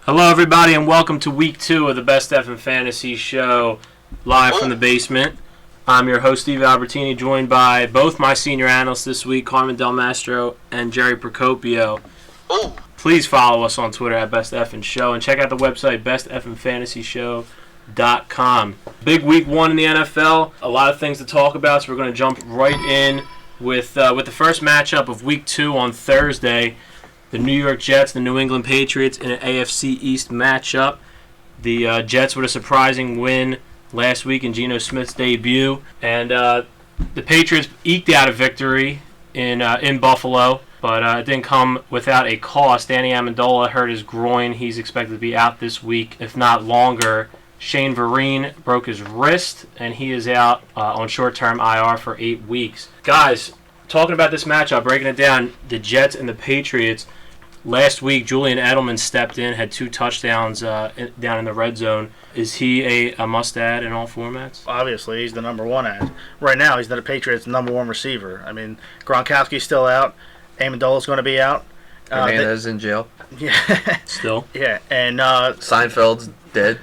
Hello, everybody, and welcome to Week 2 of the Best F Fantasy Show, live from the basement. I'm your host, Steve Albertini, joined by both my senior analysts this week, Carmen Del Mastro and Jerry Procopio. Please follow us on Twitter at Best F Show, and check out the website, bestffantasyshow.com. Big Week 1 in the NFL, a lot of things to talk about, so we're going to jump right in with the first matchup of Week 2 on Thursday. The New York Jets, the New England Patriots in an AFC East matchup. The Jets with a surprising win last week in Geno Smith's debut. And the Patriots eked out a victory in Buffalo, but it didn't come without a cost. Danny Amendola hurt his groin. He's expected to be out this week, if not longer. Shane Vereen broke his wrist, and he is out on short-term IR for 8 weeks. Guys, talking about this matchup, breaking it down, the Jets and the Patriots. Last week, Julian Edelman stepped in, had 2 touchdowns down in the red zone. Is he a must-add in all formats? Obviously, he's the number one ad. Right now, he's the Patriots' number one receiver. I mean, Gronkowski's still out. Amendola's going to be out. Hernandez in jail. Yeah. Still? Yeah, and Seinfeld's dead.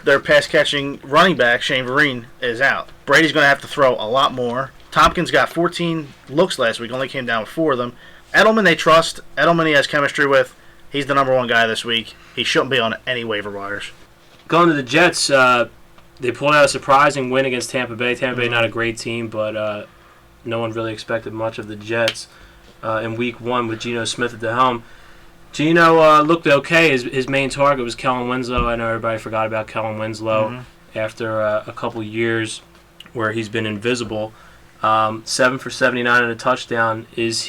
their pass-catching running back, Shane Vereen, is out. Brady's going to have to throw a lot more. Tompkins got 14 looks last week, only came down with 4 of them. Edelman they trust. Edelman he has chemistry with. He's the number one guy this week. He shouldn't be on any waiver wires. Going to the Jets, they pulled out a surprising win against Tampa Bay. Tampa Bay not a great team, but no one really expected much of the Jets in Week 1 with Geno Smith at the helm. Geno looked okay. His main target was Kellen Winslow. I know everybody forgot about Kellen Winslow after a couple years where he's been invisible. 7 for 79 and a touchdown. Does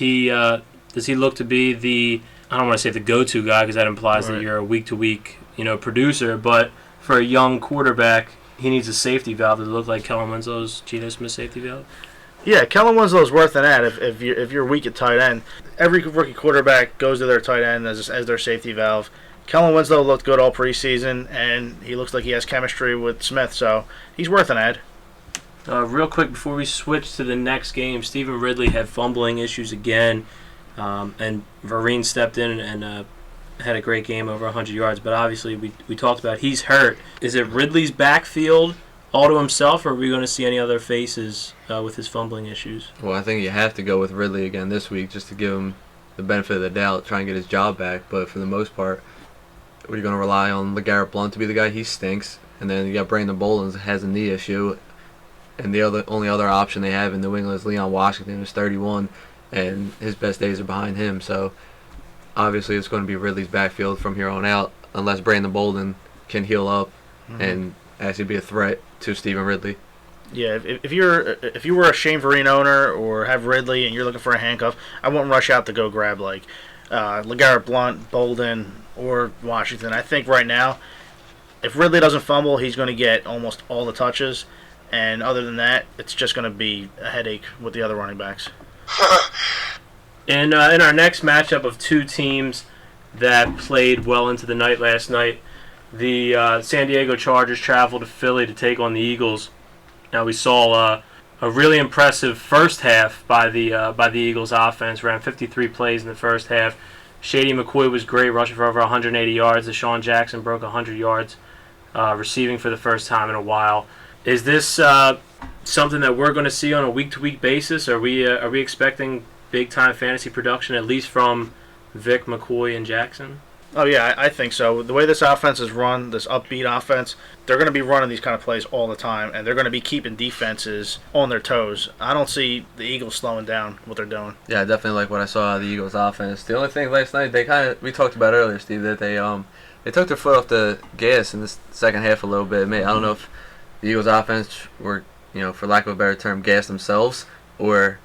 he look to be the, I don't want to say the go-to guy because that implies that you're a week-to-week producer, but for a young quarterback, he needs a safety valve. Does it look like Kellen Winslow's Geno Smith safety valve? Yeah, Kellen Winslow's worth an ad if you're weak at tight end. Every rookie quarterback goes to their tight end as their safety valve. Kellen Winslow looked good all preseason, and he looks like he has chemistry with Smith, so he's worth an ad. Real quick before we switch to the next game, Stephen Ridley had fumbling issues again, and Vereen stepped in and had a great game, over 100 yards. But obviously, we talked about he's hurt. Is it Ridley's backfield all to himself, or are we going to see any other faces with his fumbling issues? Well, I think you have to go with Ridley again this week just to give him the benefit of the doubt, try and get his job back. But for the most part, we're going to rely on LeGarrette Blount to be the guy. He stinks. And then you got Brandon Bolden has a knee issue. And the only other option they have in New England is Leon Washington, who's 31, and his best days are behind him. So obviously it's going to be Ridley's backfield from here on out, unless Brandon Bolden can heal up and actually be a threat to Stephen Ridley. Yeah, if you were a Shane Vereen owner or have Ridley and you're looking for a handcuff, I wouldn't rush out to go grab like LeGarrette Blount, Bolden, or Washington. I think right now, if Ridley doesn't fumble, he's going to get almost all the touches. And other than that, it's just going to be a headache with the other running backs. In our next matchup of 2 teams that played well into the night last night, the San Diego Chargers traveled to Philly to take on the Eagles. Now we saw a really impressive first half by the Eagles offense. Ran 53 plays in the first half. Shady McCoy was great, rushing for over 180 yards. Deshaun Jackson broke 100 yards receiving for the first time in a while. Is this something that we're going to see on a week-to-week basis? Are we expecting big-time fantasy production, at least from Vic, McCoy, and Jackson? Oh, yeah, I think so. The way this offense is run, this upbeat offense, they're going to be running these kind of plays all the time, and they're going to be keeping defenses on their toes. I don't see the Eagles slowing down what they're doing. Yeah, I definitely like what I saw of the Eagles' offense. The only thing last night, we talked about earlier, Steve, that they took their foot off the gas in the second half a little bit. I don't know if the Eagles' offense were, for lack of a better term, gassed themselves, or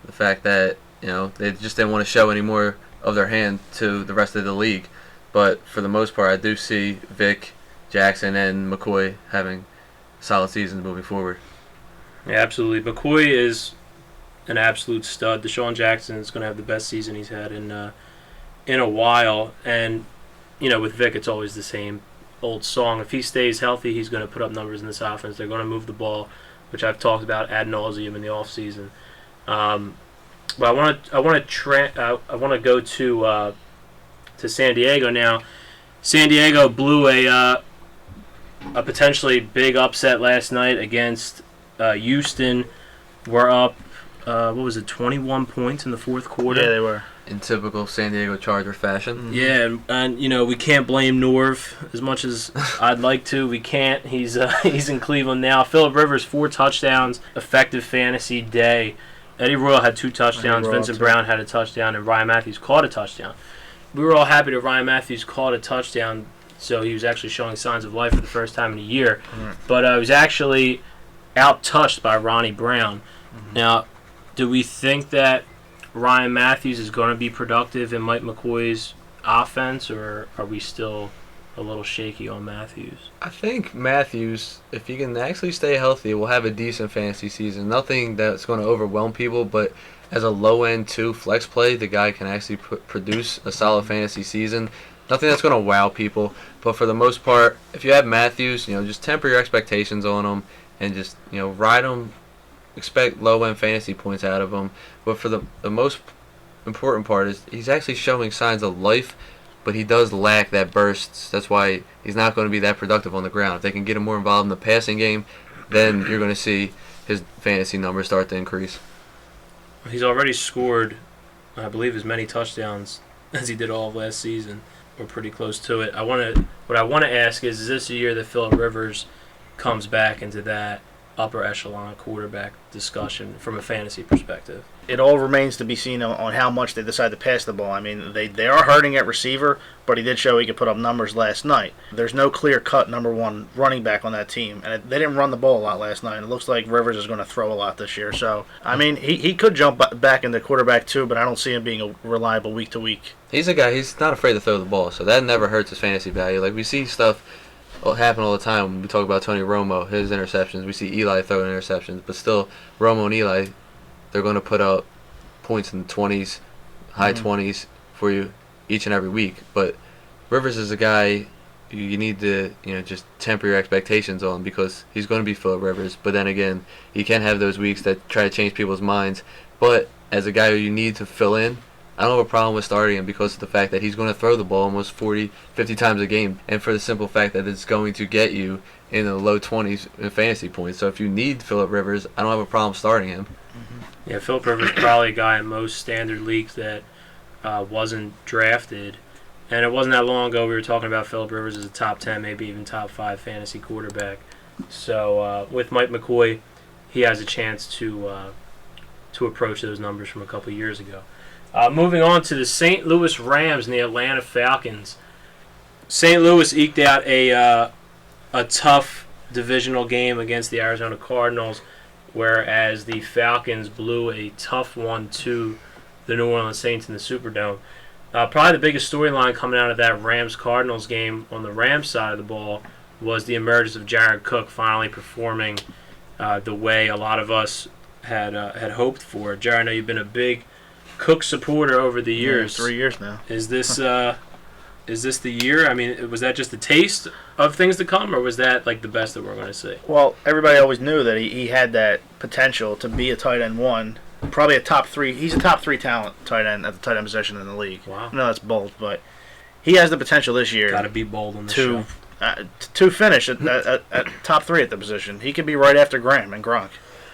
the fact that, they just didn't want to show any more of their hand to the rest of the league. But for the most part, I do see Vic, Jackson, and McCoy having solid seasons moving forward. Yeah, absolutely. McCoy is an absolute stud. Deshaun Jackson is going to have the best season he's had in a while. And, with Vic, it's always the same old song. If he stays healthy, he's going to put up numbers in this offense. They're going to move the ball, which I've talked about ad nauseum in the offseason. But I want to go to San Diego now. San Diego blew a potentially big upset last night against Houston. We're up, 21 points in the fourth quarter? Yeah, they were. In typical San Diego Charger fashion. Mm-hmm. Yeah, and we can't blame Norv as much as I'd like to. We can't. He's in Cleveland now. Phillip Rivers, 4 touchdowns, effective fantasy day. Eddie Royal had 2 touchdowns. Vincent Brown had a touchdown, and Ryan Matthews caught a touchdown. We were all happy that Ryan Matthews caught a touchdown, so he was actually showing signs of life for the first time in a year. Mm-hmm. But he was actually out-touched by Ronnie Brown. Mm-hmm. Now, do we think that Ryan Matthews is going to be productive in Mike McCoy's offense, or are we still a little shaky on Matthews? I think Matthews, if he can actually stay healthy, will have a decent fantasy season. Nothing that's going to overwhelm people, but as a low-end 2 flex play, the guy can actually produce a solid fantasy season. Nothing that's going to wow people, but for the most part, if you have Matthews, just temper your expectations on him and just, ride him. Expect low-end fantasy points out of him. But for the most important part is he's actually showing signs of life, but he does lack that bursts. That's why he's not going to be that productive on the ground. If they can get him more involved in the passing game, then you're going to see his fantasy numbers start to increase. He's already scored, I believe, as many touchdowns as he did all of last season. We're pretty close to it. What I want to ask is this a year that Phillip Rivers comes back into that upper echelon quarterback discussion from a fantasy perspective? It all remains to be seen on how much they decide to pass the ball. I mean, they are hurting at receiver, but he did show he could put up numbers last night. There's no clear-cut number 1 running back on that team, and they didn't run the ball a lot last night. It looks like Rivers is going to throw a lot this year. So, I mean, he could jump back into quarterback too, but I don't see him being a reliable week to week. He's a guy, he's not afraid to throw the ball, so that never hurts his fantasy value. Like, we see stuff happen all the time when we talk about Tony Romo, his interceptions. We see Eli throwing interceptions, but still, Romo and Eli, they're going to put up points in the 20s, high 20s for you each and every week. But Rivers is a guy you need to just temper your expectations on, because he's going to be Phillip Rivers. But then again, he can have those weeks that try to change people's minds. But as a guy who you need to fill in, I don't have a problem with starting him because of the fact that he's going to throw the ball almost 40, 50 times a game, and for the simple fact that it's going to get you in the low 20s in fantasy points. So if you need Phillip Rivers, I don't have a problem starting him. Mm-hmm. Yeah, Phillip Rivers is probably a guy in most standard leagues that wasn't drafted. And it wasn't that long ago we were talking about Phillip Rivers as a top 10, maybe even top 5 fantasy quarterback. So with Mike McCoy, he has a chance to approach those numbers from a couple of years ago. Moving on to the St. Louis Rams and the Atlanta Falcons. St. Louis eked out a tough divisional game against the Arizona Cardinals, whereas the Falcons blew a tough one to the New Orleans Saints in the Superdome. Probably the biggest storyline coming out of that Rams-Cardinals game on the Rams side of the ball was the emergence of Jared Cook finally performing the way a lot of us had hoped for. Jared, I know you've been a big Cook supporter over the years. 3 years now. Is this the year? I mean, was that just a taste of things to come, or was that like the best that we're going to see? Well, everybody always knew that he had that potential to be a tight end 1, probably a top 3. He's a top 3 talent tight end at the tight end position in the league. Wow. No, that's bold, but he has the potential this year. Got to be bold on the show. To finish at top 3 at the position. He could be right after Graham and Gronk.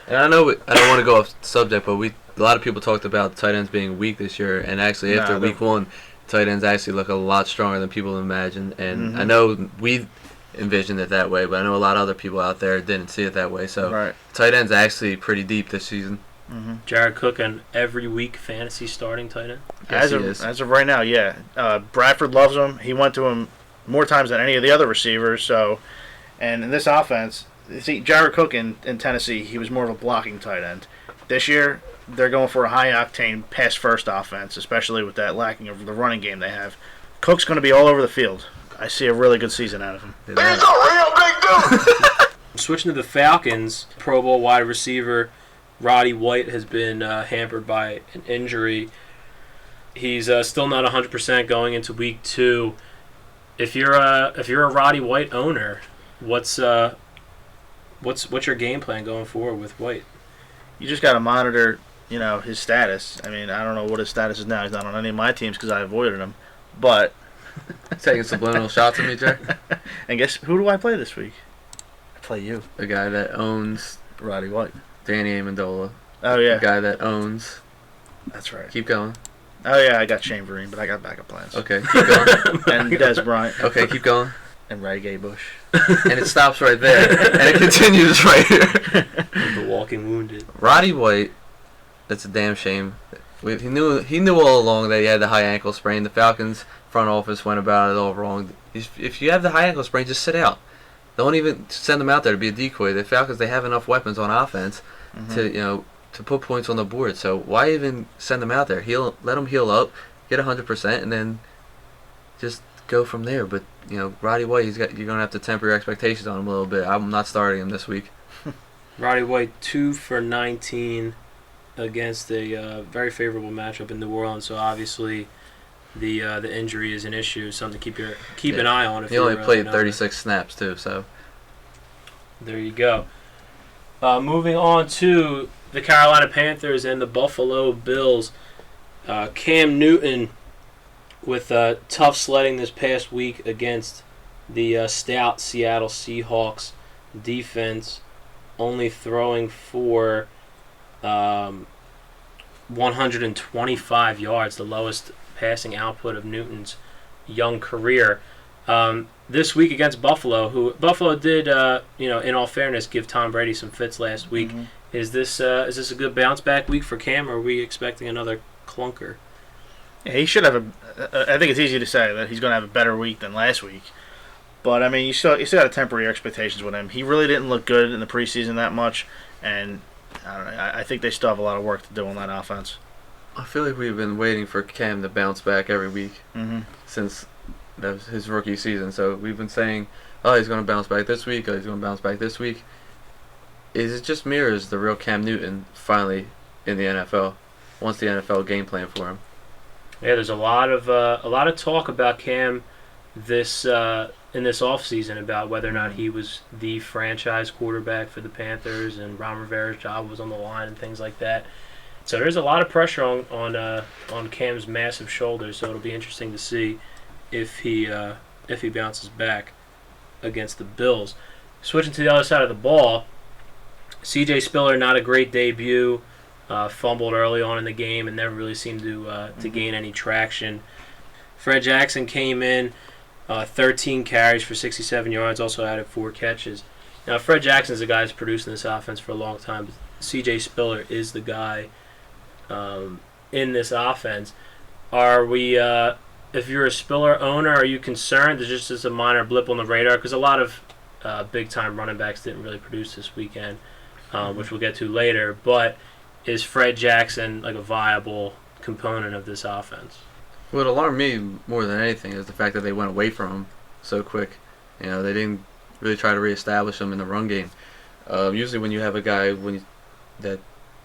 And I know I don't want to go off subject, but a lot of people talked about tight ends being weak this year, and actually after week 1, tight ends actually look a lot stronger than people imagined. And I know we envisioned it that way, but I know a lot of other people out there didn't see it that way. So tight end's actually pretty deep this season. Mm-hmm. Jared Cook, an every week fantasy starting tight end? Yes, as of right now, yeah. Bradford loves him. He went to him more times than any of the other receivers. So, and in this offense, see, Jared Cook in Tennessee, he was more of a blocking tight end. This year, they're going for a high-octane pass-first offense, especially with that lacking of the running game they have. Cook's going to be all over the field. I see a really good season out of him. He's a real big dude! Switching to the Falcons, Pro Bowl wide receiver Roddy White has been hampered by an injury. He's still not 100% going into week 2. If you're a Roddy White owner, what's your game plan going forward with White? You just got to monitor, his status. I mean, I don't know what his status is now. He's not on any of my teams because I avoided him. But Taking subliminal shots at me, Jay. And guess who do I play this week? I play you, The guy that owns Roddy White. Danny Amendola. Oh The yeah, guy that owns. that's right. Keep going. Oh yeah, I got Shane Vereen, but I got backup plans. Okay, keep going. And Des Bryant Okay, keep going. and Reggae Bush. And it stops right there. And it continues right here. The walking wounded. Roddy White, it's a damn shame. He knew all along that he had the high ankle sprain. The Falcons front office went about it all wrong. If you have the high ankle sprain, just sit out. Don't even send him out there to be a decoy. The Falcons, they have enough weapons on offense to put points on the board. So why even send him out there? Let him heal up, get 100%, and then just go from there. But Roddy White, you're gonna have to temper your expectations on him a little bit. I'm not starting him this week. Roddy White 2 for 19 against a very favorable matchup in New Orleans. So obviously, the injury is an issue, something to keep an eye on. If He only played an 36 snaps too, so. There you go. Moving on to the Carolina Panthers and the Buffalo Bills. Cam Newton with tough sledding this past week against the stout Seattle Seahawks defense, only throwing for 125 yards, the lowest passing output of Newton's young career. This week against Buffalo, who Buffalo did, in all fairness, give Tom Brady some fits last week. Mm-hmm. Is this a good bounce back week for Cam, or are we expecting another clunker? Yeah, he should have I think it's easy to say that he's going to have a better week than last week. But I mean, you still got to temper your expectations with him. He really didn't look good in the preseason that much, and I don't know. I think they still have a lot of work to do on that offense. I feel like we've been waiting for Cam to bounce back every week since that was his rookie season. So we've been saying, oh, he's going to bounce back this week. Oh, he's going to bounce back this week. Is it just me, or is the real Cam Newton finally in the NFL? Wants the NFL game plan for him? Yeah, there's a lot of talk about Cam in this offseason about whether or not he was the franchise quarterback for the Panthers and Ron Rivera's job was on the line and things like that. So there's a lot of pressure on Cam's massive shoulders. So it'll be interesting to see if he bounces back against the Bills. Switching to the other side of the ball, C.J. Spiller, not a great debut. Fumbled early on in the game and never really seemed to gain any traction. Fred Jackson came in, 13 carries for 67 yards, also added 4 catches. Now, Fred Jackson is the guy who's produced in this offense for a long time. But C.J. Spiller is the guy in this offense. Are we, if you're a Spiller owner, are you concerned? There's just a minor blip on the radar because a lot of big-time running backs didn't really produce this weekend, which we'll get to later. But is Fred Jackson like a viable component of this offense? What alarmed me more than anything is the fact that they went away from him so quick. They didn't really try to reestablish him in the run game. Usually when you have a guy that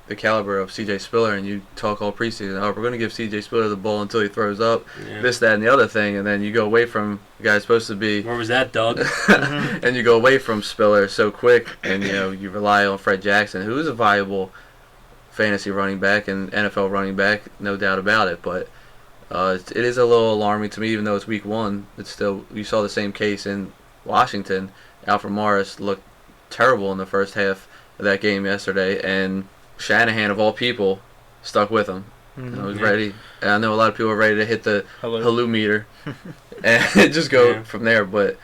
the caliber of C.J. Spiller and you talk all preseason, we're going to give C.J. Spiller the ball until he throws up, this, that, and the other thing, and then you go away from the guy supposed to be... Where was that, Doug? And you go away from Spiller so quick, and you rely on Fred Jackson, who is a viable fantasy running back and NFL running back, no doubt about it, but it is a little alarming to me, even though it's week 1. It's still, you saw the same case in Washington. Alfred Morris looked terrible in the first half of that game yesterday, and Shanahan, of all people, stuck with him. I was ready. And I know a lot of people are ready to hit the halloo meter and just go from there, but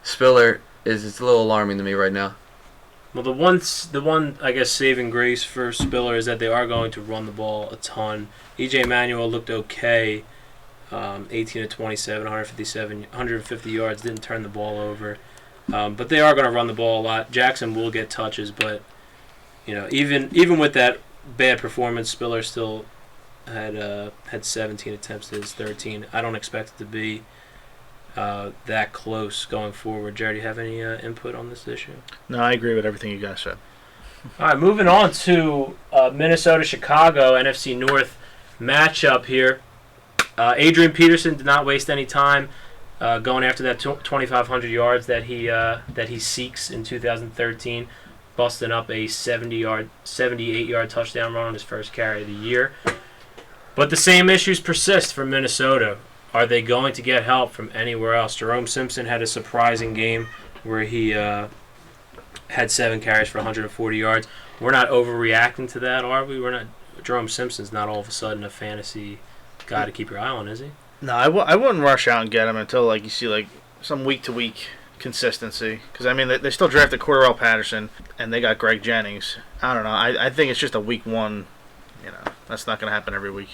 Spiller it's a little alarming to me right now. Well, the one I guess saving grace for Spiller is that they are going to run the ball a ton. E.J. Manuel looked okay, 18 to 27, 150 yards, didn't turn the ball over. But they are going to run the ball a lot. Jackson will get touches, but even with that bad performance, Spiller still had 17 attempts to his 13. I don't expect it to be that close going forward. Jared, do you have any input on this issue? No, I agree with everything you guys said. All right, moving on to Minnesota-Chicago NFC North matchup here. Adrian Peterson did not waste any time going after that 2,500 yards that he seeks in 2013, busting up a 78-yard touchdown run on his first carry of the year. But the same issues persist for Minnesota. Are they going to get help from anywhere else? Jerome Simpson had a surprising game where he had 7 carries for 140 yards. We're not overreacting to that, are we? We're not. Jerome Simpson's not all of a sudden a fantasy guy to keep your eye on, is he? No, I wouldn't rush out and get him until you see some week-to-week consistency. Because, I mean, they still drafted Cordell Patterson, and they got Greg Jennings. I don't know. I think it's just a week one. That's not going to happen every week.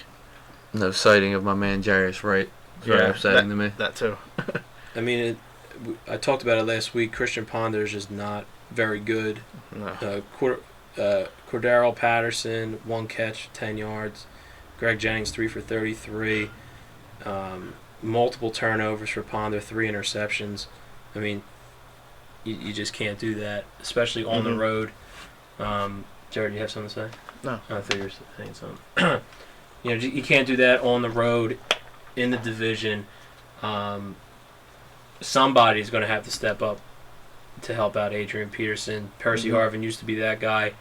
No sighting of my man Jarius Wright. It's very upsetting to me. That too. I mean, I talked about it last week. Christian Ponder is just not very good. No. Cordero Patterson, 1 catch, 10 yards. Greg Jennings, 3 for 33. Multiple turnovers for Ponder, 3 interceptions. I mean, you just can't do that, especially on the road. Jared, you have something to say? No. I thought you were saying something. You can't do that on the road in the division. Somebody's going to have to step up to help out Adrian Peterson. Percy Harvin used to be that guy.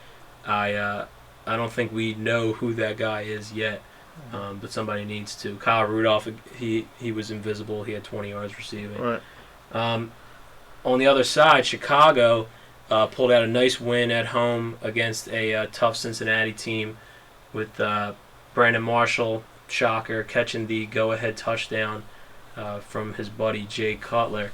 I don't think we know who that guy is yet, but somebody needs to. Kyle Rudolph, he was invisible. He had 20 yards receiving. Right. On the other side, Chicago pulled out a nice win at home against a tough Cincinnati team with Brandon Marshall, shocker, catching the go-ahead touchdown from his buddy Jay Cutler.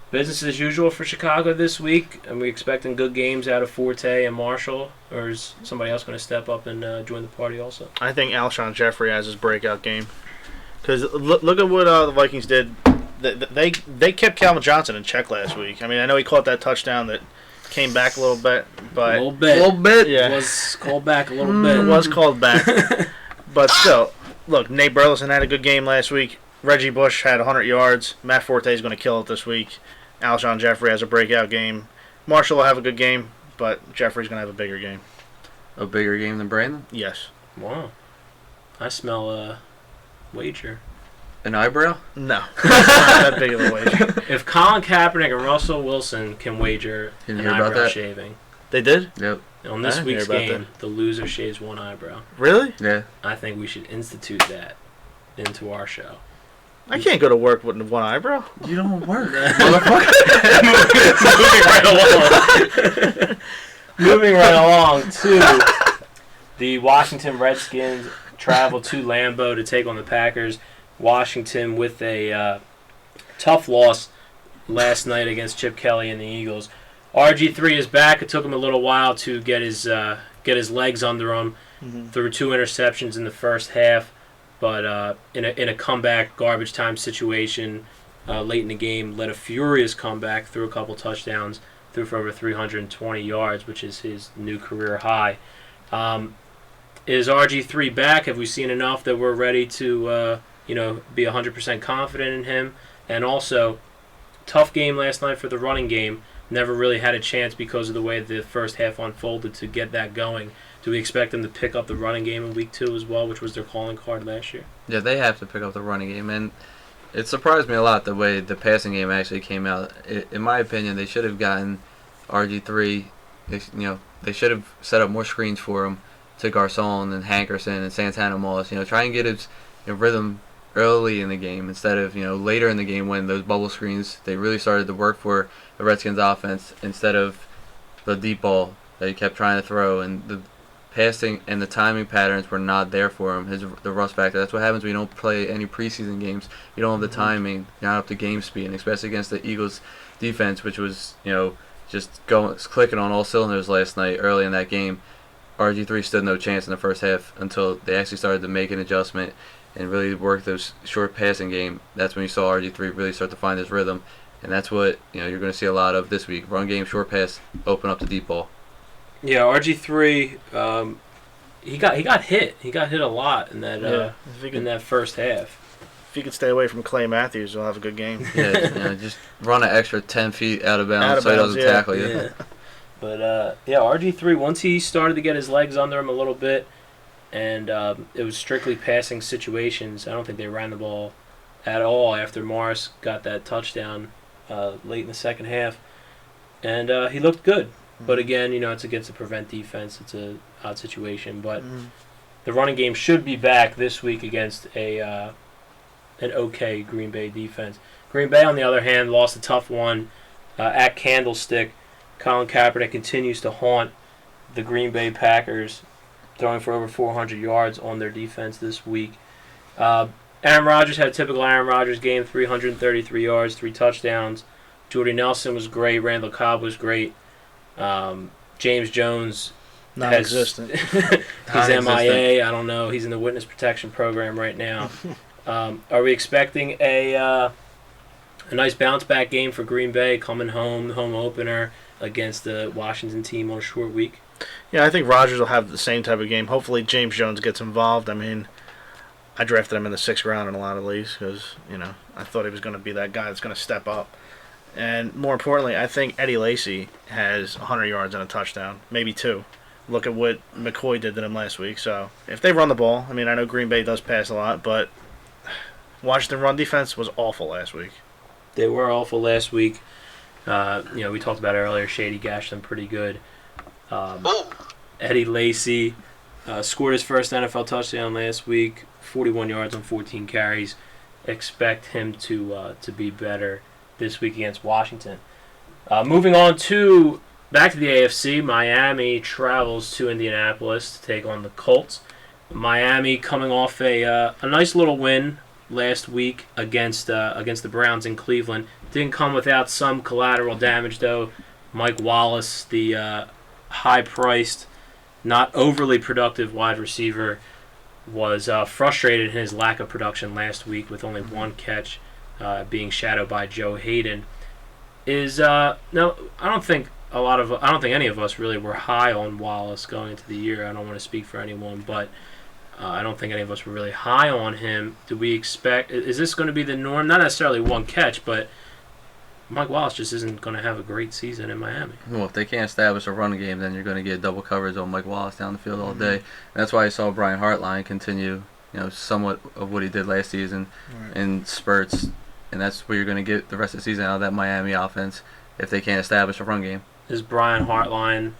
Business as usual for Chicago this week. Are we expecting good games out of Forte and Marshall, or is somebody else going to step up and join the party also? I think Alshon Jeffrey has his breakout game. Because look at what the Vikings did. They kept Calvin Johnson in check last week. I mean, I know he caught that touchdown that came back a little bit, but A little bit. Yeah. It was called back a little bit. It was called back. But still, look, Nate Burleson had a good game last week. Reggie Bush had 100 yards. Matt Forte is going to kill it this week. Alshon Jeffrey has a breakout game. Marshall will have a good game, but Jeffrey's going to have a bigger game. A bigger game than Brandon? Yes. Wow. I smell a wager. An eyebrow? No. It's not that big of a wager. If Colin Kaepernick and Russell Wilson can wager Didn't an hear about eyebrow that. shaving, They did? Yep. on this I didn't hear week's about game, the loser shaves 1 eyebrow. Really? Yeah. I think we should institute that into our show. I can't go to work with one eyebrow. You don't work. Moving right along to the Washington Redskins travel to Lambeau to take on the Packers. Washington with a tough loss last night against Chip Kelly and the Eagles. RG3 is back. It took him a little while to get his legs under him. Threw 2 interceptions in the first half, but in a comeback garbage time situation late in the game, led a furious comeback, threw a couple touchdowns, threw for over 320 yards, which is his new career high. Is RG3 back? Have we seen enough that we're ready to be 100% confident in him? And also, tough game last night for the running game. Never really had a chance because of the way the first half unfolded to get that going. Do we expect them to pick up the running game in week 2 as well, which was their calling card last year? Yeah, they have to pick up the running game, and it surprised me a lot the way the passing game actually came out. In my opinion, they should have gotten RG3. They should have set up more screens for him to Garcon and Hankerson and Santana Moss. Try and get his rhythm early in the game instead of later in the game when those bubble screens they really started to work for the Redskins offense instead of the deep ball that he kept trying to throw, and the passing and the timing patterns were not there for him. The rust factor. That's what happens when you don't play any preseason games. You don't have the timing. You're not up to game speed, and especially against the Eagles defense, which was just clicking on all cylinders last night early in that game. RG3 stood no chance in the first half until they actually started to make an adjustment and really work those short passing game. That's when you saw RG3 really start to find his rhythm, and that's what you're going to see a lot of this week. Run game, short pass, open up the deep ball. Yeah, RG3, he got hit. He got hit a lot in that in that first half. If you could stay away from Clay Matthews, you'll have a good game. Yeah, just run an extra 10 feet out of bounds so he doesn't tackle you. Yeah. But RG3, once he started to get his legs under him a little bit, and it was strictly passing situations. I don't think they ran the ball at all after Morris got that touchdown late in the second half, and he looked good. But again, it's against the prevent defense. It's a odd situation, but the running game should be back this week against a an okay Green Bay defense. Green Bay, on the other hand, lost a tough one at Candlestick. Colin Kaepernick continues to haunt the Green Bay Packers, throwing for over 400 yards on their defense this week. Aaron Rodgers had a typical Aaron Rodgers game, 333 yards, 3 touchdowns. Jordy Nelson was great. Randall Cobb was great. James Jones Non-existent. He's MIA. I don't know. He's in the witness protection program right now. Are we expecting a nice bounce back game for Green Bay coming home, the home opener against the Washington team on a short week? Yeah, I think Rodgers will have the same type of game. Hopefully James Jones gets involved. I mean, I drafted him in the 6th round in a lot of leagues because, I thought he was going to be that guy that's going to step up. And more importantly, I think Eddie Lacy has 100 yards and a touchdown, maybe 2. Look at what McCoy did to them last week. So if they run the ball, I mean, I know Green Bay does pass a lot, but Washington run defense was awful last week. They were awful last week. We talked about it earlier. Shady gashed them pretty good. Eddie Lacy scored his first NFL touchdown last week, 41 yards on 14 carries. Expect him to be better this week against Washington. Moving on back to the AFC, Miami travels to Indianapolis to take on the Colts. Miami coming off a nice little win last week against the Browns in Cleveland. Didn't come without some collateral damage, though. Mike Wallace, the high-priced, not overly productive wide receiver, was frustrated in his lack of production last week with only 1 catch, being shadowed by Joe Hayden. I don't think any of us really were high on Wallace going into the year. I don't want to speak for anyone, but I don't think any of us were really high on him. Do we expect? Is this going to be the norm? Not necessarily 1 catch, but Mike Wallace just isn't going to have a great season in Miami. Well, if they can't establish a run game, then you're going to get double coverage on Mike Wallace down the field all day. And that's why you saw Brian Hartline continue, somewhat of what he did last season in spurts. And that's where you're going to get the rest of the season out of that Miami offense if they can't establish a run game. Is Brian Hartline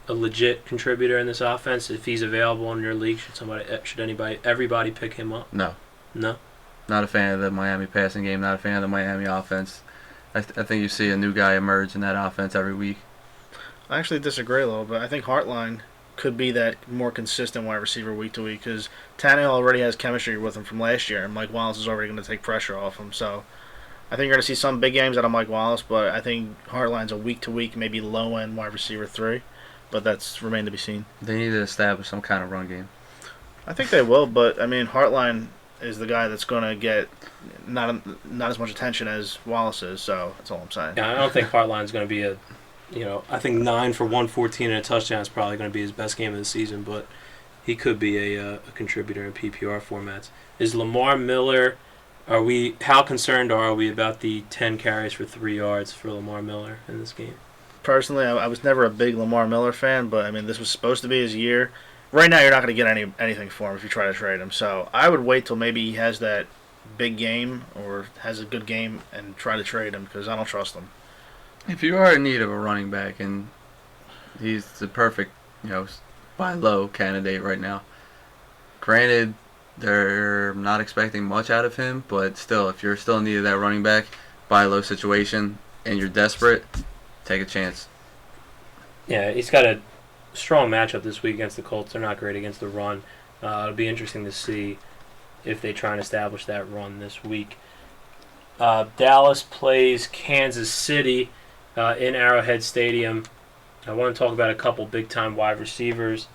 a legit contributor in this offense? If he's available in your league, everybody pick him up? No. No? Not a fan of the Miami passing game, not a fan of the Miami offense. I think you see a new guy emerge in that offense every week. I actually disagree a little bit. I think Hartline could be that more consistent wide receiver week to week because Tannehill already has chemistry with him from last year, and Mike Wallace is already going to take pressure off him. So I think you're going to see some big games out of Mike Wallace, but I think Hartline's a week to week, maybe low end wide receiver 3, but that's remained to be seen. They need to establish some kind of run game. I think they will, but I mean Hartline is the guy that's going to get not as much attention as Wallace is, so that's all I'm saying. Yeah, I don't think Hartline's going to be I think 9 for 114 and a touchdown is probably going to be his best game of the season, but he could be a contributor in PPR formats. Is Lamar Miller, how concerned are we about the 10 carries for 3 yards for Lamar Miller in this game? Personally, I was never a big Lamar Miller fan, but I mean this was supposed to be his year. Right now, you're not going to get anything for him if you try to trade him. So I would wait till maybe he has that big game or has a good game and try to trade him because I don't trust him. If you are in need of a running back and he's the perfect, buy low candidate right now. Granted, they're not expecting much out of him, but still, if you're still in need of that running back, buy low situation, and you're desperate, take a chance. Yeah, he's got a strong matchup this week against the Colts. They're not great against the run. It'll be interesting to see if they try and establish that run this week. Dallas plays Kansas City in Arrowhead Stadium. I want to talk about a couple big-time wide receivers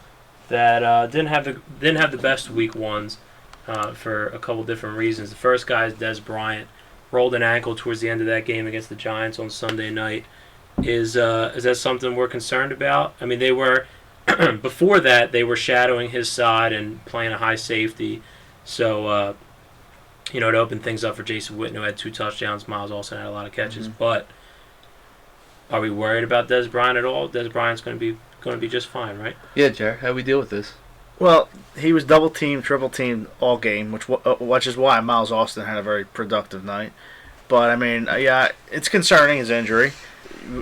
that didn't have the best week ones for a couple different reasons. The first guy is Des Bryant. Rolled an ankle towards the end of that game against the Giants on Sunday night. Is that something we're concerned about? I mean, they were before that they were shadowing his side and playing a high safety, so it opened things up for Jason Witten, who had 2 touchdowns. Miles Austin had a lot of catches, but are we worried about Des Bryant at all? Des Bryant's going to be just fine, right? Yeah, Jer, how do we deal with this? Well, he was double teamed, triple teamed all game, which is why Miles Austin had a very productive night. But I mean, yeah, it's concerning his injury.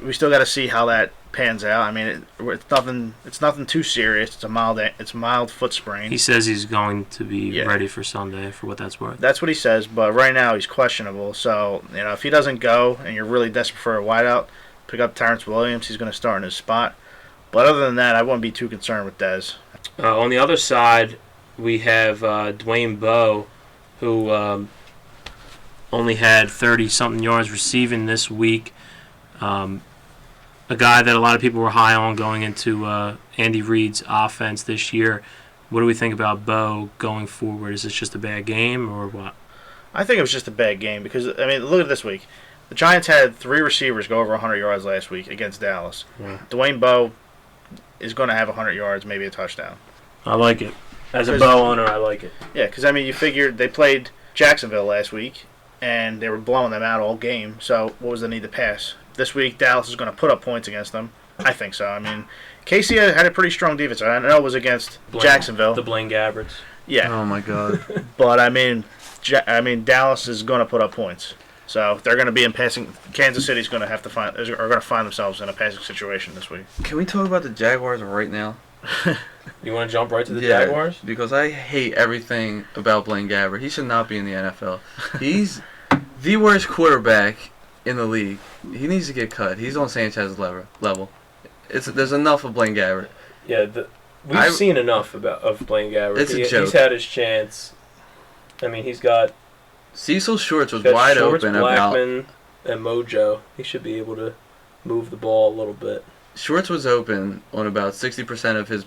we still got to see how that pans out. I mean, it's nothing too serious. It's a mild foot sprain. He says he's going to be Yeah. ready for Sunday, for what that's worth. That's what he says, but right now he's questionable. So, if he doesn't go and you're really desperate for a wideout, pick up Terrence Williams. He's going to start in his spot. But other than that, I wouldn't be too concerned with Dez. On the other side, we have Dwayne Bowe, who only had 30-something yards receiving this week. A guy that a lot of people were high on going into Andy Reid's offense this year. What do we think about Bowe going forward? Is this just a bad game or what? I think it was just a bad game because, look at this week. The Giants had 3 receivers go over 100 yards last week against Dallas. Yeah. Dwayne Bowe is going to have 100 yards, maybe a touchdown. I like it. As a Bowe owner, I like it. Yeah, because, you figured they played Jacksonville last week, and they were blowing them out all game, so what was the need to pass? This week, Dallas is going to put up points against them. I think so. Casey had a pretty strong defense. I know it was against Jacksonville. The Blaine Gabberts. Yeah. Oh my God. But, Dallas is going to put up points. So they're going to be in passing. Kansas City's going to have to find themselves in a passing situation this week. Can we talk about the Jaguars right now? You want to jump right to the Jaguars? Because I hate everything about Blaine Gabbert. He should not be in the NFL. He's the worst quarterback in the league. He needs to get cut. He's on Sanchez's level. There's enough of Blaine Gabbert. Yeah, we've seen enough of Blaine Gabbert. It's a joke. He's had his chance. He's got Cecil Shorts was wide Shorts, open Blackman, and Mojo. He should be able to move the ball a little bit. Shorts was open on about 60% of his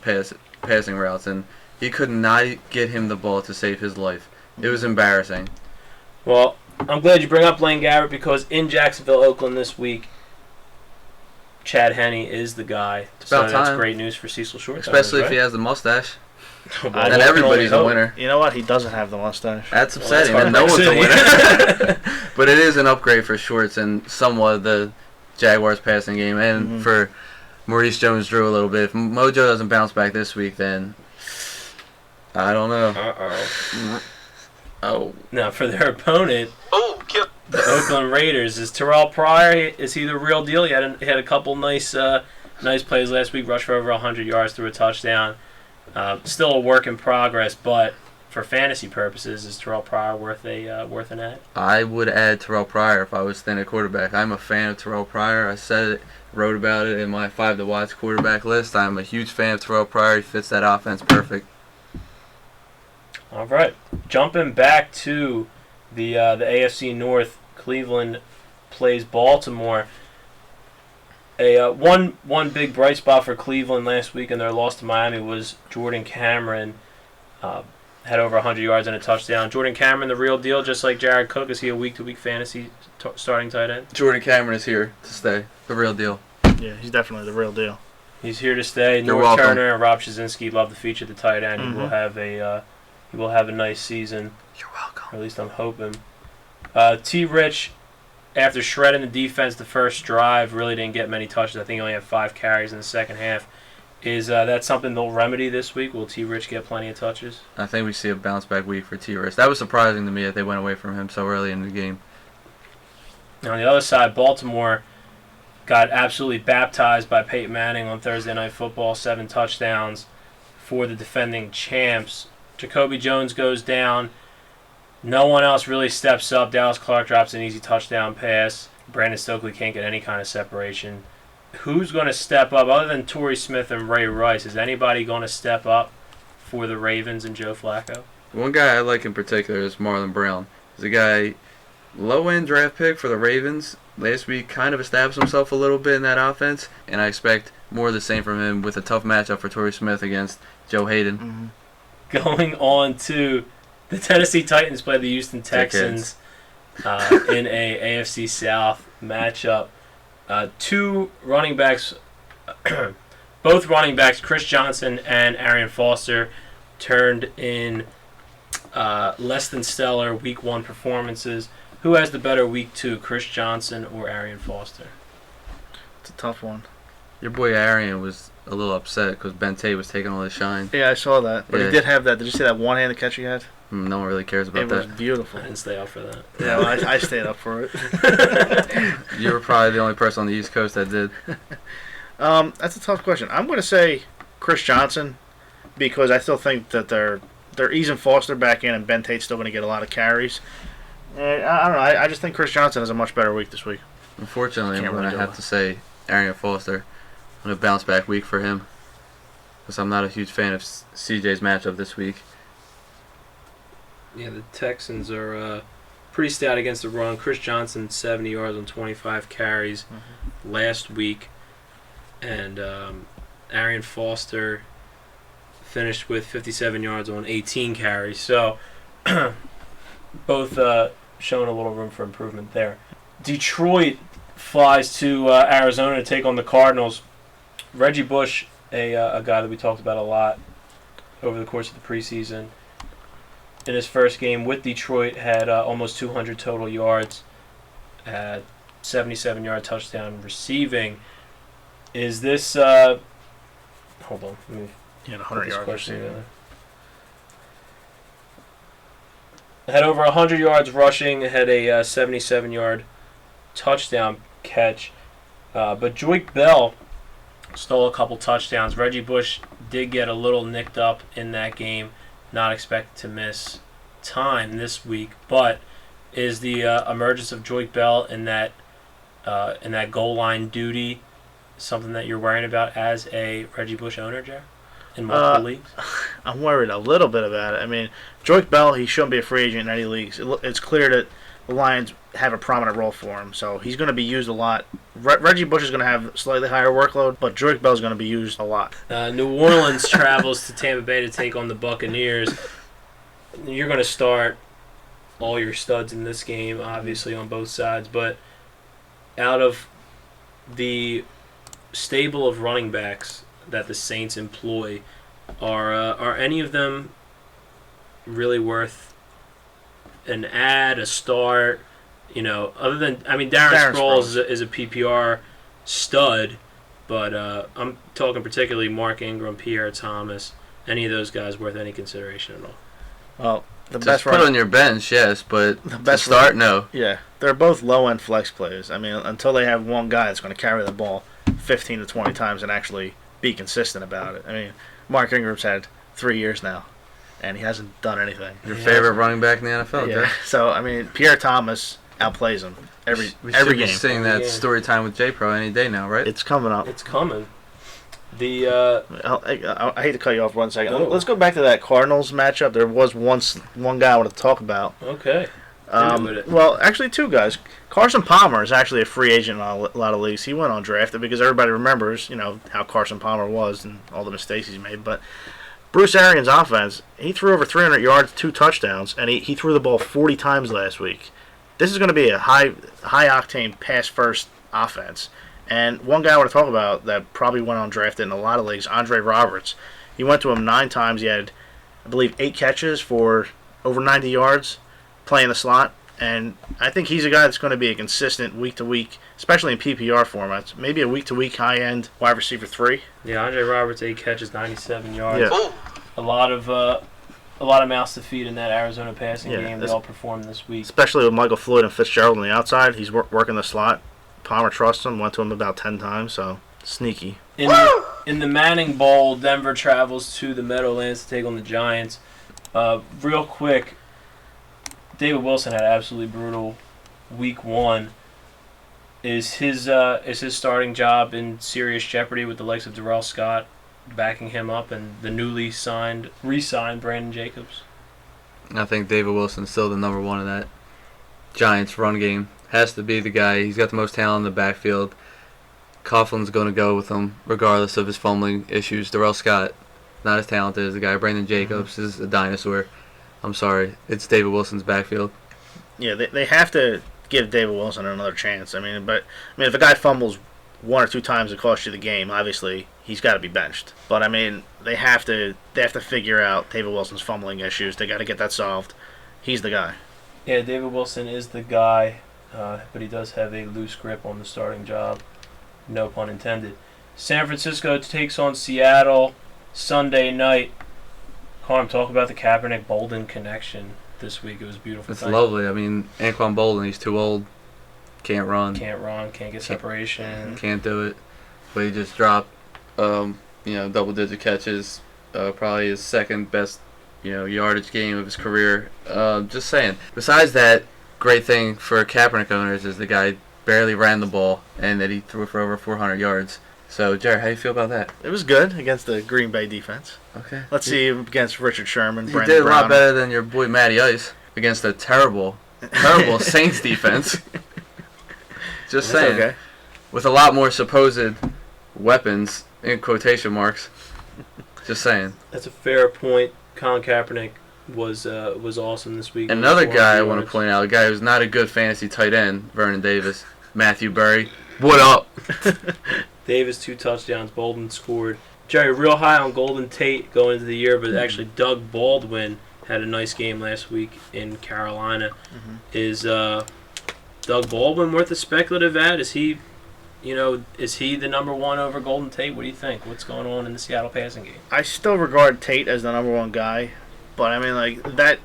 passing routes, and he could not get him the ball to save his life. It was embarrassing. Well, I'm glad you bring up Blaine Gabbert because in Jacksonville, Oakland this week, Chad Henne is the guy. It's so about that's time. great news for Cecil Shorts. Especially if he has the mustache. Well, Then everybody's a winner. You know what? He doesn't have the mustache. That's upsetting, that's and no one's a hard winner. But it is an upgrade for Shorts and somewhat the Jaguars passing game, and for Maurice Jones-Drew a little bit. If Mojo doesn't bounce back this week, then I don't know. Uh-oh. Oh. Now, for their opponent, Oh, kill. the Oakland Raiders, is Terrell Pryor, is he the real deal? He had a couple nice plays last week, rushed for over 100 yards, threw a touchdown. Still a work in progress, but for fantasy purposes, is Terrell Pryor worth an ad? I would add Terrell Pryor if I was thin at quarterback. I'm a fan of Terrell Pryor. I said it, wrote about it in my 5 to watch quarterback list. I'm a huge fan of Terrell Pryor. He fits that offense perfect. All right, jumping back to the AFC North, Cleveland plays Baltimore. One big bright spot for Cleveland last week in their loss to Miami was Jordan Cameron. Had over 100 yards and a touchdown. Jordan Cameron, the real deal, just like Jared Cook. Is he a week-to-week fantasy starting tight end? Jordan Cameron is here to stay. The real deal. Yeah, he's definitely the real deal. He's here to stay. You're North welcome. Turner and Rob Shazinski love to feature the tight end. He will have a nice season. You're welcome. Or at least I'm hoping. T. Rich, after shredding the defense the first drive, really didn't get many touches. I think he only had 5 carries in the second half. Is that something they'll remedy this week? Will T. Rich get plenty of touches? I think we see a bounce back week for T. Rich. That was surprising to me that they went away from him so early in the game. Now, on the other side, Baltimore got absolutely baptized by Peyton Manning on Thursday Night Football, 7 touchdowns for the defending champs. Jacoby Jones goes down. No one else really steps up. Dallas Clark drops an easy touchdown pass. Brandon Stokely can't get any kind of separation. Who's going to step up other than Torrey Smith and Ray Rice? Is anybody going to step up for the Ravens and Joe Flacco? One guy I like in particular is Marlon Brown. He's a guy, low-end draft pick for the Ravens. Last week kind of established himself a little bit in that offense, and I expect more of the same from him with a tough matchup for Torrey Smith against Joe Hayden. Mm-hmm. Going on to the Tennessee Titans play the Houston Texans in a AFC South matchup. Two running backs, both running backs, Chris Johnson and Arian Foster, turned in less than stellar Week 1 performances. Who has the better Week 2, Chris Johnson or Arian Foster? It's a tough one. Your boy Arian was a little upset because Ben Tate was taking all his shine. Yeah, I saw that. But Yeah. he did have that. Did you see that one-handed catch he had? No one really cares about It was that. beautiful. I didn't stay up for that. Yeah, well, I stayed up for it. You were probably the only person on the East Coast that did. That's a tough question. I'm going to say Chris Johnson because I still think that they're easing Foster back in and Ben Tate's still going to get a lot of carries. And I don't know. I just think Chris Johnson has a much better week this week. Unfortunately, I'm Can't going really to do have it. to say Arian Foster. I'm going to bounce back week for him because I'm not a huge fan of CJ's matchup this week. Yeah, the Texans are pretty stout against the run. Chris Johnson, 70 yards on 25 carries last week. And Arian Foster finished with 57 yards on 18 carries. So both showing a little room for improvement there. Detroit flies to Arizona to take on the Cardinals. Reggie Bush, a guy that we talked about a lot over the course of the preseason, in his first game with Detroit had almost 200 total yards, 77-yard touchdown receiving. Is this hold on, let me He had put 100 this yards question receiving. together. Had over 100 yards rushing, had a 77-yard touchdown catch. But Joik Bell stole a couple touchdowns. Reggie Bush did get a little nicked up in that game, not expected to miss time this week. But is the emergence of Joik Bell in that goal line duty something that you're worrying about as a Reggie Bush owner, Jer? In multiple leagues? I'm worried a little bit about it. I mean, Joik Bell, he shouldn't be a free agent in any leagues. It's clear that the Lions have a prominent role for him, so he's going to be used a lot. Reggie Bush is going to have a slightly higher workload, but Joik Bell is going to be used a lot. New Orleans travels to Tampa Bay to take on the Buccaneers. You're going to start all your studs in this game, obviously, on both sides, but out of the stable of running backs that the Saints employ, are any of them really worth an ad, a start? You know, other than, I mean, Darren Sproles is a PPR stud, but I'm talking particularly Mark Ingram, Pierre Thomas. Any of those guys worth any consideration at all? Well, the Just best put on your bench, yes, but the to best start, no. Yeah, they're both low-end flex players. I mean, until they have one guy that's going to carry the ball 15 to 20 times and actually be consistent about it. I mean, Mark Ingram's had 3 years now, and he hasn't done anything. Your favorite running back in the NFL, Yeah. Jeff? So, I mean, Pierre Thomas outplays him every We should be game. seeing that Yeah. story time with J-Pro any day now, right? It's coming up. It's coming. The I hate to cut you off 1 second. Oh. Let's go back to that Cardinals matchup. There was one guy I want to talk about. okay. With it. Well, actually, two guys. Carson Palmer is actually a free agent in a lot of leagues. He went undrafted because everybody remembers, how Carson Palmer was and all the mistakes he's made. But Bruce Arians' offense, he threw over 300 yards, 2 touchdowns, and he threw the ball 40 times last week. This is going to be a high octane pass first offense. And one guy I want to talk about that probably went undrafted in a lot of leagues, Andre Roberts. He went to him 9 times. He had, I believe, 8 catches for over 90 yards playing the slot. And I think he's a guy that's going to be a consistent week-to-week, especially in PPR formats. Maybe a week-to-week high-end wide receiver 3. Yeah, Andre Roberts, 8 catches, 97 yards. Yeah. Ooh. A lot of mouths to feed in that Arizona passing Yeah, game. They all performed this week. Especially with Michael Floyd and Fitzgerald on the outside. He's working the slot. Palmer trusts him. Went to him about 10 times, so sneaky. In the Manning Bowl, Denver travels to the Meadowlands to take on the Giants. Real quick, David Wilson had an absolutely brutal week 1. Is his starting job in serious jeopardy with the likes of Darrell Scott backing him up and the newly re-signed Brandon Jacobs? I think David Wilson's still the number one in that Giants run game. Has to be the guy. He's got the most talent in the backfield. Coughlin's going to go with him regardless of his fumbling issues. Darrell Scott, not as talented as the guy. Brandon Jacobs is a dinosaur. I'm sorry. It's David Wilson's backfield. Yeah, they have to give David Wilson another chance. I mean, if a guy fumbles 1 or 2 times and costs you the game, obviously he's got to be benched. But I mean, they have to figure out David Wilson's fumbling issues. They got to get that solved. He's the guy. Yeah, David Wilson is the guy, but he does have a loose grip on the starting job. No pun intended. San Francisco takes on Seattle Sunday night. Harm, talk about the Kaepernick-Bolden connection this week. It was a beautiful. It's thing. lovely. I mean, Anquan Bolden, he's too old. Can't run. Can't get separation. Can't do it. But he just dropped, double-digit catches. Probably his second best, yardage game of his career. Just saying. Besides that, great thing for Kaepernick owners is the guy barely ran the ball and that he threw for over 400 yards. So, Jared, how do you feel about that? It was good against the Green Bay defense. Okay. Let's see against Richard Sherman. He Brandon did a Brown. lot better than your boy Matty Ice against a terrible Saints defense. Just saying. Okay. With a lot more supposed weapons, in quotation marks. Just saying. That's a fair point. Colin Kaepernick was awesome this week. Another guy I want to yards. point out, a guy who's not a good fantasy tight end, Vernon Davis, Matthew Berry. What up? Davis 2 touchdowns. Bolden scored. Jerry, real high on Golden Tate going into the year, but actually Doug Baldwin had a nice game last week in Carolina. Is Doug Baldwin worth a speculative ad? Is he the number one over Golden Tate? What do you think? What's going on in the Seattle passing game? I still regard Tate as the number one guy, but I mean, like that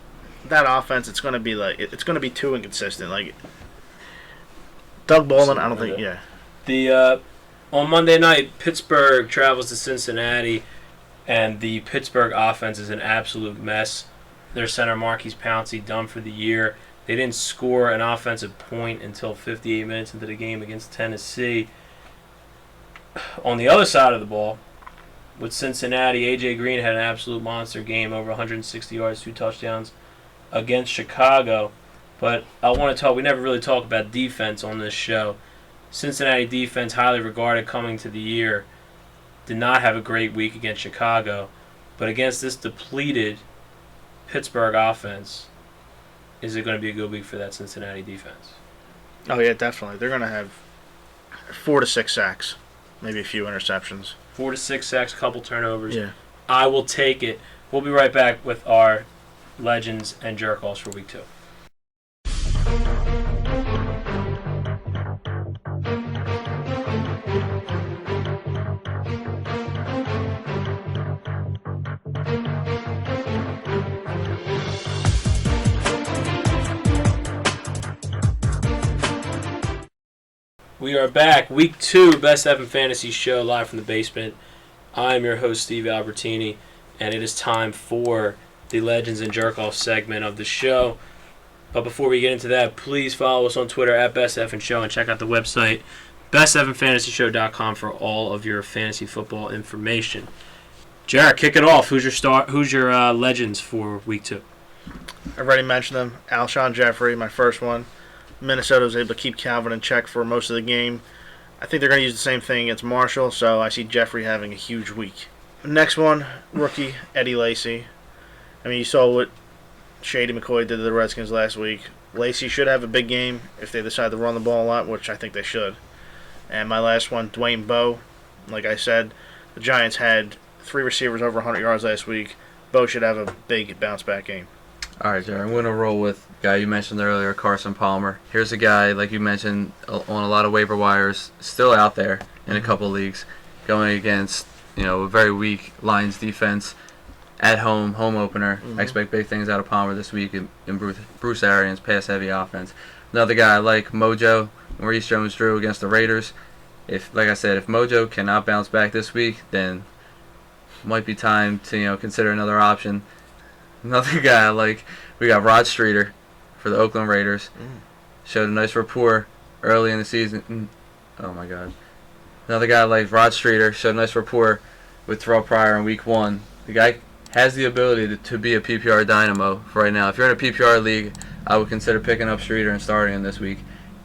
offense, it's going to be too inconsistent. Like Doug Baldwin, I don't think. Yeah. On Monday night, Pittsburgh travels to Cincinnati, and the Pittsburgh offense is an absolute mess. Their center Marquise Pouncey done for the year. They didn't score an offensive point until 58 minutes into the game against Tennessee. On the other side of the ball, with Cincinnati, A.J. Green had an absolute monster game, over 160 yards, 2 touchdowns against Chicago. But we never really talk about defense on this show. Cincinnati defense, highly regarded coming to the year, did not have a great week against Chicago. But against this depleted Pittsburgh offense, is it going to be a good week for that Cincinnati defense? Oh yeah, definitely. They're going to have 4 to 6 sacks, maybe a few interceptions. 4 to 6 sacks, couple turnovers. Yeah. I will take it. We'll be right back with our legends and jerk-offs for week 2. We are back. Week 2, Best Evan Fantasy Show, live from the basement. I'm your host, Steve Albertini, and it is time for the Legends and Jerk-Off segment of the show. But before we get into that, please follow us on Twitter at BestEvanShow and check out the website, BestEvanFantasyShow.com, for all of your fantasy football information. Jared, kick it off. Who's your Legends for Week 2? I've already mentioned them. Alshon Jeffrey, my first one. Minnesota was able to keep Calvin in check for most of the game. I think they're going to use the same thing against Marshall, so I see Jeffrey having a huge week. Next one, rookie Eddie Lacy. I mean, you saw what Shady McCoy did to the Redskins last week. Lacy should have a big game if they decide to run the ball a lot, which I think they should. And my last one, Dwayne Bowe. Like I said, the Giants had 3 receivers over 100 yards last week. Bowe should have a big bounce-back game. All right, Jared, I'm going to roll with the guy you mentioned earlier, Carson Palmer. Here's a guy, like you mentioned, on a lot of waiver wires, still out there in a couple leagues, going against a very weak Lions defense at home opener. I expect big things out of Palmer this week in Bruce Arians' pass-heavy offense. Another guy I like, Mojo, Maurice Jones-Drew against the Raiders. Like I said, if Mojo cannot bounce back this week, then might be time to consider another option. Another guy I like, we got Rod Streeter for the Oakland Raiders. Showed a nice rapport early in the season. Oh my God. Another guy I like, Rod Streeter, showed a nice rapport with Terrell Pryor in week 1. The guy has the ability to be a PPR dynamo for right now. If you're in a PPR league, I would consider picking up Streeter and starting him this week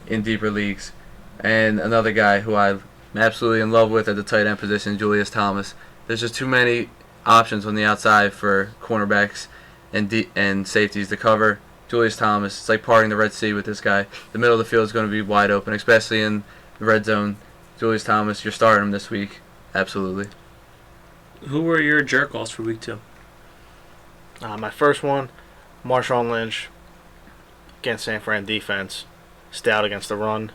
in deeper leagues. And another guy who I'm absolutely in love with at the tight end position, Julius Thomas. There's just too many options on the outside for cornerbacks and safeties to cover. Julius Thomas, it's like parting the Red Sea with this guy. The middle of the field is going to be wide open, especially in the red zone. Julius Thomas, you're starting him this week. Absolutely. Who were your jerk-offs for week 2? My first one, Marshawn Lynch against San Fran defense. Stout against the run.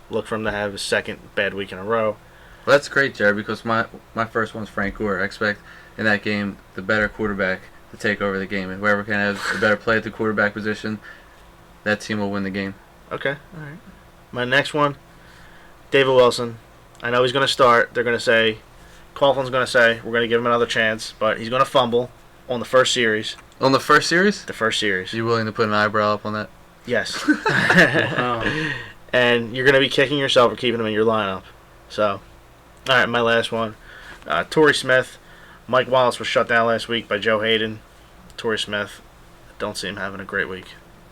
Look for him to have his second bad week in a row. Well, that's great, Jared, because my first one's Frank Gore. I expect in that game the better quarterback to take over the game. And whoever can have a better play at the quarterback position, that team will win the game. Okay, all right. My next one, David Wilson. I know he's going to start. They're going to say, Coughlin's going to say, we're going to give him another chance, but he's going to fumble on the first series. On the first series? The first series. Are you willing to put an eyebrow up on that? Yes. Wow. And you're going to be kicking yourself for keeping him in your lineup. So, all right, my last one. Torrey Smith. Mike Wallace was shut down last week by Joe Hayden. Torrey Smith, don't see him having a great week.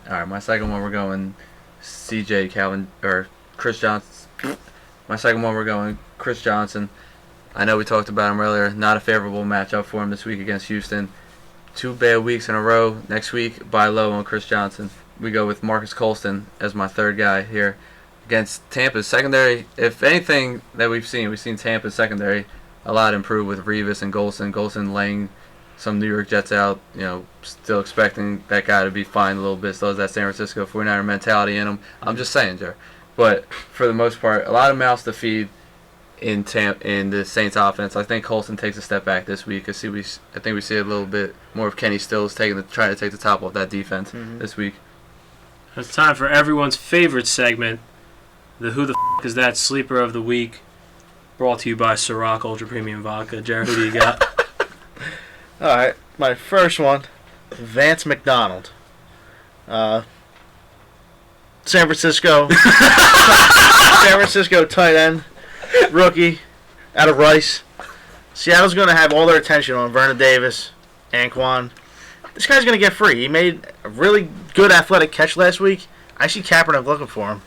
All right, my second one we're going C.J. Calvin or Chris Johnson. My second one we're going Chris Johnson. I know we talked about him earlier. Not a favorable matchup for him this week against Houston. 2 bad weeks in a row. Next week, buy low on Chris Johnson. We go with Marcus Colston as my third guy here against Tampa's secondary. If anything that we've seen Tampa's secondary a lot improved with Revis and Golson. Golson laying some New York Jets out, still expecting that guy to be fine a little bit. Still has that San Francisco 49er mentality in him. I'm just saying, Jer. But for the most part, a lot of mouths to feed in the Saints offense. I think Colson takes a step back this week. I think we see a little bit more of Kenny Stills trying to take the top off that defense this week. It's time for everyone's favorite segment, the Who the F*** Is That Sleeper of the Week, brought to you by Ciroc Ultra Premium Vodka. Jared, who do you got? All right, my first one, Vance McDonald. San Francisco tight end, rookie, out of Rice. Seattle's going to have all their attention on Vernon Davis, Anquan. This guy's going to get free. He made a really good athletic catch last week. I see Kaepernick looking for him.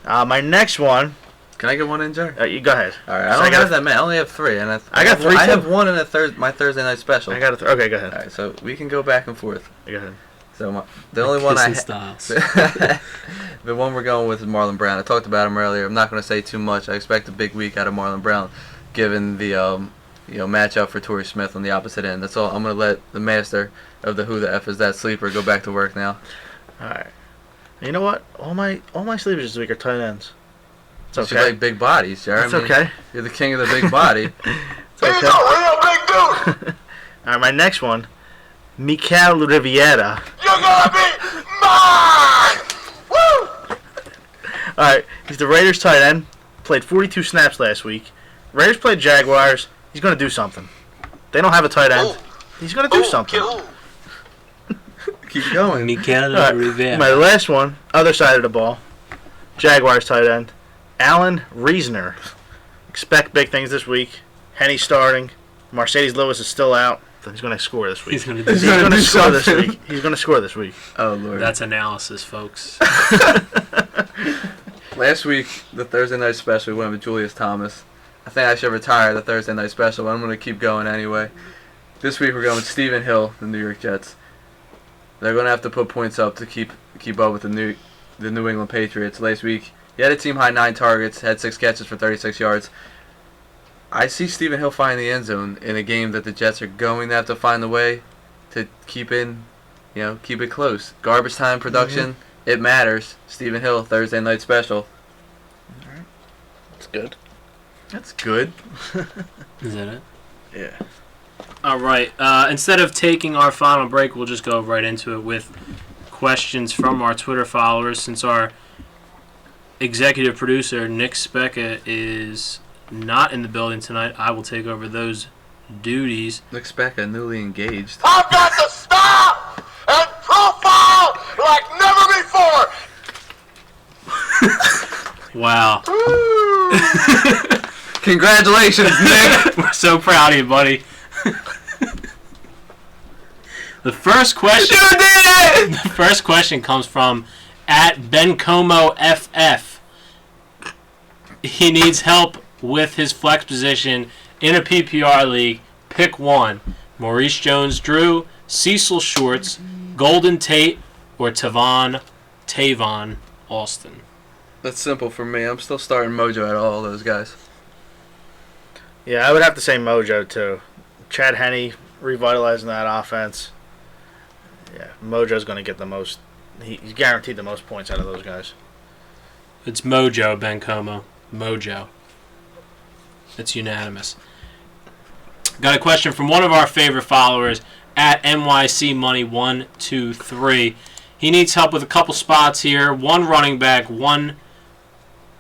My next one. Can I get one in, Jer? You go ahead. All right, I don't have that many. I only have 3. And I got 3 I too. have one in my Thursday night special. I got okay, go ahead. All right, so we can go back and forth. Go ahead. So the only one Styles. the one we're going with is Marlon Brown. I talked about him earlier. I'm not going to say too much. I expect a big week out of Marlon Brown, given the matchup for Torrey Smith on the opposite end. That's all. I'm going to let the master of the Who the F Is That Sleeper go back to work now. All right. You know what? All my sleepers this week are tight ends. It's You okay. like big bodies, Jerry. It's okay. You're the king of the big body. It's He's okay. a real big dude. All right, my next one, Mikael Riviera. You're gonna be mine. Woo! All right, he's the Raiders tight end. Played 42 snaps last week. Raiders played Jaguars. He's going to do something. They don't have a tight end. He's going to do something. Keep going. Mikael All right, Rivera. my last one, other side of the ball, Jaguars tight end, Alan Reasoner. Expect big things this week. Henny starting. Mercedes Lewis is still out. He's going to score this week. He's going to He's do going to do score this something. week. He's going to score this week. Oh, Lord. That's analysis, folks. Last week, the Thursday night special, we went with Julius Thomas. I think I should retire the Thursday night special, but I'm going to keep going anyway. This week, we're going with Stephen Hill, the New York Jets. They're going to have to put points up to keep up with the New England Patriots. Last week, he had a team-high 9 targets, had 6 catches for 36 yards. I see Stephen Hill finding the end zone in a game that the Jets are going to have to find a way to keep it close. Garbage time production, it matters. Stephen Hill, Thursday night special. That's good. That's good. Is that it? Yeah. All right. Instead of taking our final break, we'll just go right into it with questions from our Twitter followers. Since our executive producer, Nick Specca, is not in the building tonight, I will take over those duties. Nick Specca, newly engaged. I've got the style and profile like never before. Wow. Congratulations, Nick. We're so proud of you, buddy. The first question. You did it! The first question comes from @BenComoFF. He needs help with his flex position in a PPR league. Pick one: Maurice Jones-Drew, Cecil Shorts, Golden Tate, or Tavon Austin. That's simple for me. I'm still starting Mojo out of all those guys. Yeah, I would have to say Mojo, too. Chad Henne revitalizing that offense. Yeah, Mojo's going to get the most. He's guaranteed the most points out of those guys. It's Mojo, Bencomo. Mojo. It's unanimous. Got a question from one of our favorite followers, at NYC Money 123. He needs help with a couple spots here. 1 running back, 1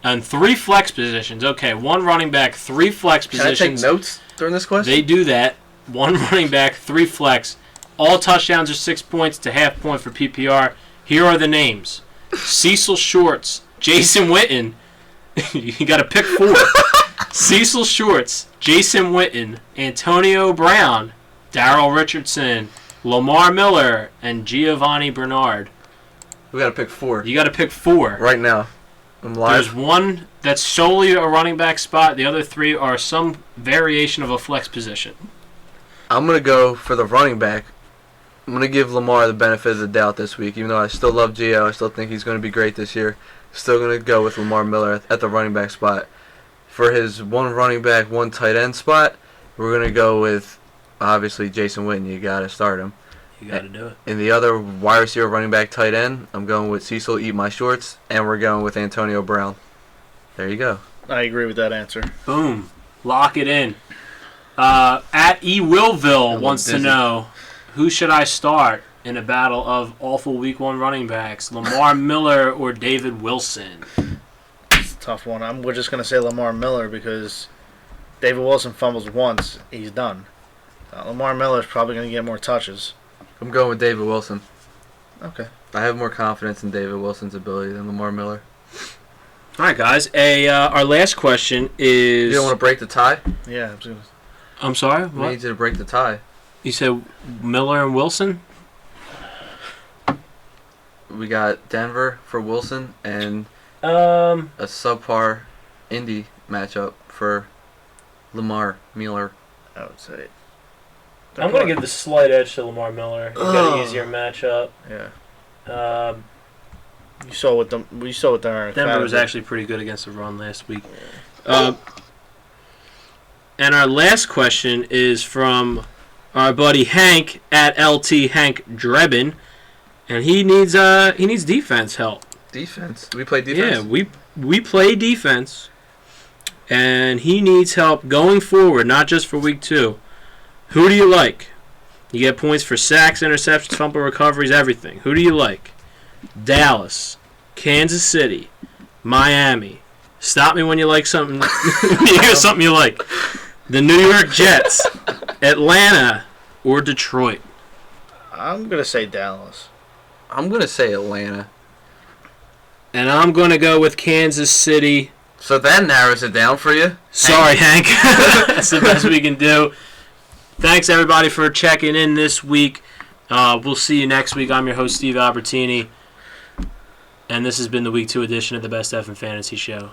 and 3 flex positions. Okay, 1 running back, 3 flex Can I take positions. notes during this question? They do that. 1 running back, 3 flex. All touchdowns are 6 points to half point for PPR. Here are the names: Cecil Shorts, Jason Witten. You got to pick 4. Cecil Shorts, Jason Witten, Antonio Brown, Darrell Richardson, Lamar Miller, and Giovanni Bernard. We got to pick 4. You got to pick 4. Right now. I'm live. There's 1 that's solely a running back spot. The other 3 are some variation of a flex position. I'm going to go for the running back. I'm going to give Lamar the benefit of the doubt this week. Even though I still love Gio, I still think he's going to be great this year. Still going to go with Lamar Miller at the running back spot. For his 1 running back, 1 tight end spot, we're going to go with, obviously, Jason Witten. You got to start him. You got to do it. In the other wide receiver, running back, tight end, I'm going with Cecil, Eat My Shorts, and we're going with Antonio Brown. There you go. I agree with that answer. Boom. Lock it in. At E. Willville wants to busy. know, who should I start in a battle of awful Week 1 running backs, Lamar Miller or David Wilson? It's a tough one. We're just going to say Lamar Miller because David Wilson fumbles once, he's done. Lamar Miller is probably going to get more touches. I'm going with David Wilson. Okay. I have more confidence in David Wilson's ability than Lamar Miller. All right, guys. Our last question is... You don't want to break the tie? Yeah. I'm sorry? We What? need you to break the tie. You said Miller and Wilson? We got Denver for Wilson and Um, a subpar Indy matchup for Lamar Miller. I would say. I'm going to give the slight edge to Lamar Miller. He's got an easier matchup. Yeah. You saw what them. We saw what their Denver was actually pretty good against the run last week. And our last question is from our buddy Hank at LT Hank Drebin, and he needs defense help. Defense. Do we play defense? Yeah, we play defense, and he needs help going forward, not just for week 2. Who do you like? You get points for sacks, interceptions, fumble recoveries, everything. Who do you like? Dallas, Kansas City, Miami. Stop me when you like something. You hear something you like. The New York Jets, Atlanta, or Detroit. I'm gonna say Dallas. I'm going to say Atlanta. And I'm going to go with Kansas City. So that narrows it down for you? Sorry, Hank. That's the best we can do. Thanks, everybody, for checking in this week. We'll see you next week. I'm your host, Steve Albertini. And this has been the Week 2 edition of the Best F in Fantasy Show.